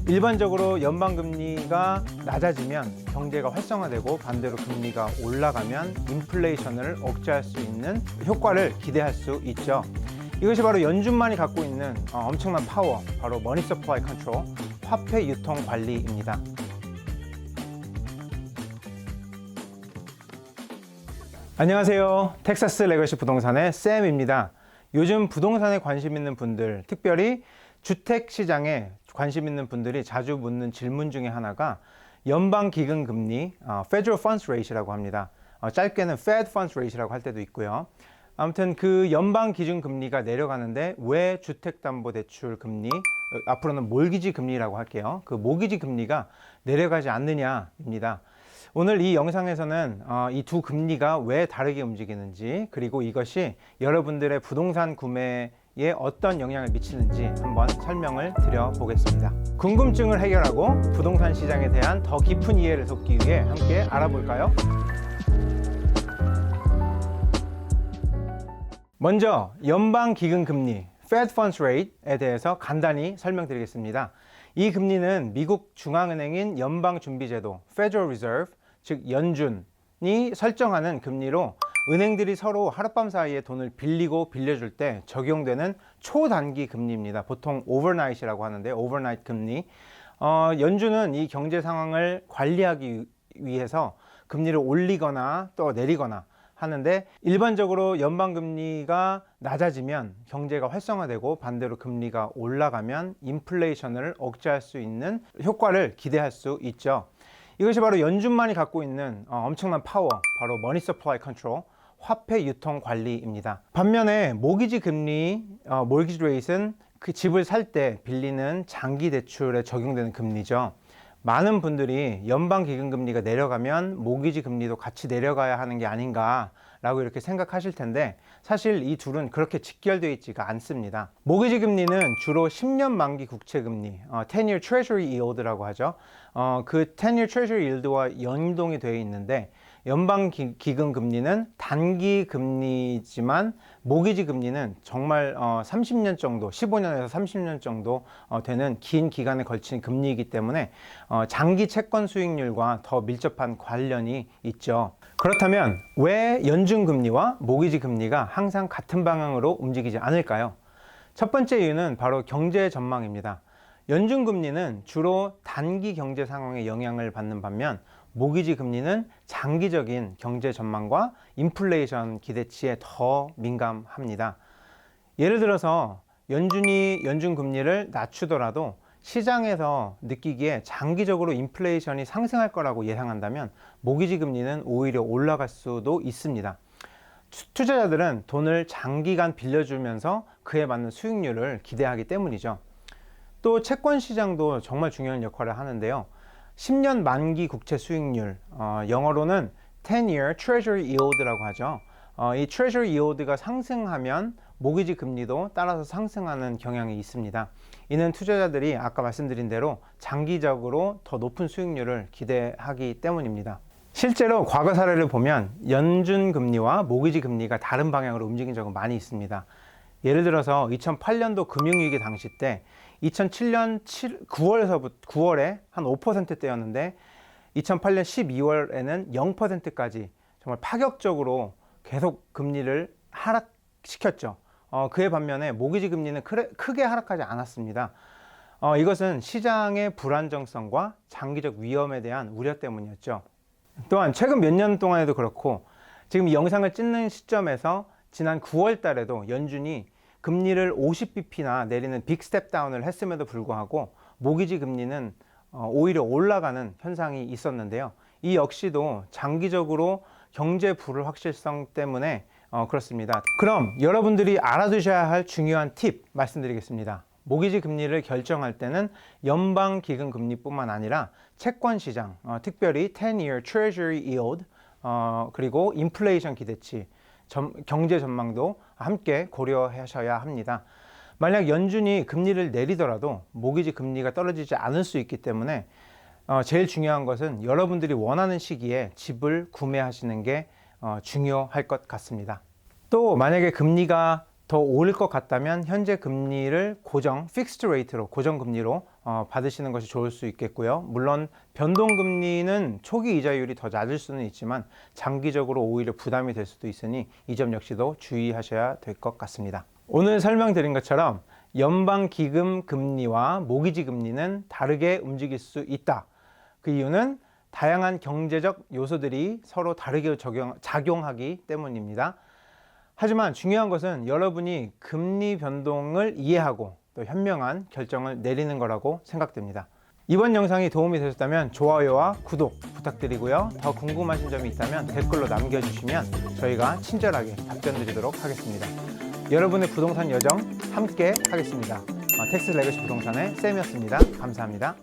일반적으로 연방금리가 낮아지면 경제가 활성화되고 반대로 금리가 올라가면 인플레이션을 억제할 수 있는 효과를 기대할 수 있죠. 이것이 바로 연준만이 갖고 있는 엄청난 파워, 바로 머니 서플라이 컨트롤, 화폐 유통 관리입니다. 안녕하세요. 텍사스 레거시 부동산의 샘입니다. 요즘 부동산에 관심 있는 분들, 특별히 주택 시장에 관심 있는 분들이 자주 묻는 질문 중에 하나가 연방기금금리, Federal Funds Rate라고 합니다. 짧게는 Fed Funds Rate라고 할 때도 있고요. 아무튼 그 연방기준금리가 내려가는데 왜 주택담보대출 금리, 앞으로는 몰기지 금리라고 할게요. 그 모기지 금리가 내려가지 않느냐입니다. 오늘 이 영상에서는 이 두 금리가 왜 다르게 움직이는지, 그리고 이것이 여러분들의 부동산 구매에 어떤 영향을 미치는지 한번 설명을 드려보겠습니다. 궁금증을 해결하고 부동산 시장에 대한 더 깊은 이해를 돕기 위해 함께 알아볼까요? 먼저 연방기금금리 Fed Funds Rate에 대해서 간단히 설명드리겠습니다. 이 금리는 미국 중앙은행인 연방준비제도 Federal Reserve, 즉 연준이 설정하는 금리로 은행들이 서로 하룻밤 사이에 돈을 빌리고 빌려줄 때 적용되는 초단기 금리입니다. 보통 overnight이라고 하는데 overnight 금리. 연준은 이 경제 상황을 관리하기 위해서 금리를 올리거나 또 내리거나 하는데, 일반적으로 연방금리가 낮아지면 경제가 활성화되고 반대로 금리가 올라가면 인플레이션을 억제할 수 있는 효과를 기대할 수 있죠. 이것이 바로 연준만이 갖고 있는 엄청난 파워, 바로 머니 서플라이 컨트롤, 화폐 유통 관리입니다. 반면에 모기지 금리, mortgage rate은 그 집을 살 때 빌리는 장기 대출에 적용되는 금리죠. 많은 분들이 연방기금금리가 내려가면 모기지 금리도 같이 내려가야 하는 게 아닌가라고 이렇게 생각하실 텐데, 사실 이 둘은 그렇게 직결되어 있지가 않습니다. 모기지 금리는 주로 10년 만기 국채금리, 10-year treasury yield라고 하죠. 그 10-year treasury yield와 연동이 되어 있는데, 연방기금 금리는 단기 금리지만 모기지 금리는 정말 30년 정도, 15년에서 30년 정도 되는 긴 기간에 걸친 금리이기 때문에 장기 채권 수익률과 더 밀접한 관련이 있죠. 그렇다면 왜 연준 금리와 모기지 금리가 항상 같은 방향으로 움직이지 않을까요? 첫 번째 이유는 바로 경제 전망입니다. 연준 금리는 주로 단기 경제 상황에 영향을 받는 반면 모기지 금리는 장기적인 경제 전망과 인플레이션 기대치에 더 민감합니다. 예를 들어서 연준이 연준 금리를 낮추더라도 시장에서 느끼기에 장기적으로 인플레이션이 상승할 거라고 예상한다면 모기지 금리는 오히려 올라갈 수도 있습니다. 투자자들은 돈을 장기간 빌려주면서 그에 맞는 수익률을 기대하기 때문이죠. 또 채권 시장도 정말 중요한 역할을 하는데요. 10년 만기 국채 수익률, 영어로는 10-year treasury yield라고 하죠. 이 treasury yield가 상승하면 모기지 금리도 따라서 상승하는 경향이 있습니다. 이는 투자자들이 아까 말씀드린 대로 장기적으로 더 높은 수익률을 기대하기 때문입니다. 실제로 과거 사례를 보면 연준 금리와 모기지 금리가 다른 방향으로 움직인 적은 많이 있습니다. 예를 들어서 2008년도 금융위기 당시 때 2007년 9월에 한 5%대였는데 2008년 12월에는 0%까지 정말 파격적으로 계속 금리를 하락시켰죠. 그에 반면에 모기지 금리는 크게 하락하지 않았습니다. 이것은 시장의 불안정성과 장기적 위험에 대한 우려 때문이었죠. 또한 최근 몇 년 동안에도 그렇고 지금 이 영상을 찍는 시점에서 지난 9월 달에도 연준이 금리를 50bp나 내리는 빅 스텝 다운을 했음에도 불구하고 모기지 금리는 오히려 올라가는 현상이 있었는데요. 이 역시도 장기적으로 경제 불확실성 때문에 그렇습니다. 그럼 여러분들이 알아두셔야 할 중요한 팁 말씀드리겠습니다. 모기지 금리를 결정할 때는 연방기금 금리뿐만 아니라 채권 시장, 특별히 10-year treasury yield, 그리고 인플레이션 기대치, 경제 전망도 함께 고려하셔야 합니다. 만약 연준이 금리를 내리더라도 모기지 금리가 떨어지지 않을 수 있기 때문에 제일 중요한 것은 여러분들이 원하는 시기에 집을 구매하시는 게 중요할 것 같습니다. 또 만약에 금리가 더 오를 것 같다면 현재 금리를 고정, 픽스드 레이트로, 고정 금리로 받으시는 것이 좋을 수 있겠고요. 물론 변동금리는 초기 이자율이 더 낮을 수는 있지만 장기적으로 오히려 부담이 될 수도 있으니 이 점 역시도 주의하셔야 될 것 같습니다. 오늘 설명드린 것처럼 연방기금 금리와 모기지 금리는 다르게 움직일 수 있다. 그 이유는 다양한 경제적 요소들이 서로 다르게 작용하기 때문입니다. 하지만 중요한 것은 여러분이 금리 변동을 이해하고 또 현명한 결정을 내리는 거라고 생각됩니다. 이번 영상이 도움이 되셨다면 좋아요와 구독 부탁드리고요. 더 궁금하신 점이 있다면 댓글로 남겨주시면 저희가 친절하게 답변 드리도록 하겠습니다. 여러분의 부동산 여정 함께 하겠습니다. 텍스 레거시 부동산의 쌤이었습니다. 감사합니다.